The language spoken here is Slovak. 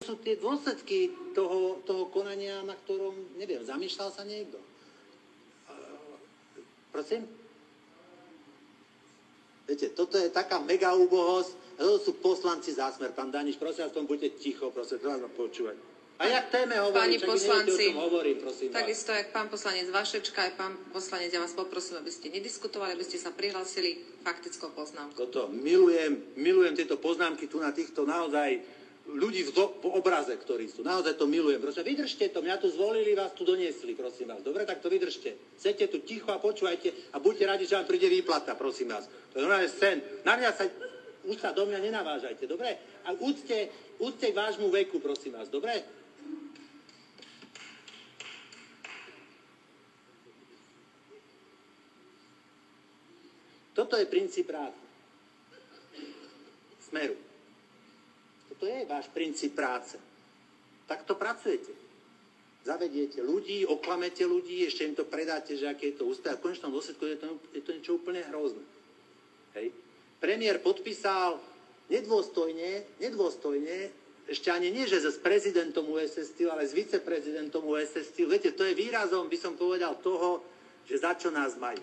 sú tie dôsledky toho konania, na ktorom, neviem, zamýšľal sa niekto. Prosím? Viete, toto je taká mega úbohosť, a to sú poslanci za Smer. Pán Daniš, prosím vás, tom buďte ticho, prosím, to vás ma počúvať. A ja k téme hovorím, Páni poslanci, o čom hovorím, prosím vás. takisto jak pán poslanec Vašečka, aj pán poslanec, ja vás poprosím, aby ste nediskutovali, aby ste sa prihlásili faktickou poznámkou. Toto, milujem tieto poznámky tu na týchto naozaj ľudí v obraze, ktorí sú. Naozaj to milujem. Prosím, vydržte to, mňa tu zvolili, vás tu doniesli, prosím vás. Dobre, tak to vydržte. Sedte tu ticho a počúvajte a buďte radi, že vám príde výplata, prosím vás. To je normálne sen. Na mňa sa, už sa do mňa nenavážajte, dobre? A úcte k vášmu veku, prosím vás, dobre? Toto je princíp práce. Smeru. Toto je váš princíp práce. Takto pracujete. Zavediete ľudí, oklamete ľudí, ešte im to predáte, že aké je to úspech. A v konečnom dôsledku je to niečo úplne hrozné. Hej. Premiér podpísal nedôstojne, ešte ani nie, že s prezidentom USS Steel, ale s viceprezidentom USS Steel. Viete, to je výrazom, by som povedal, toho, že za čo nás majú.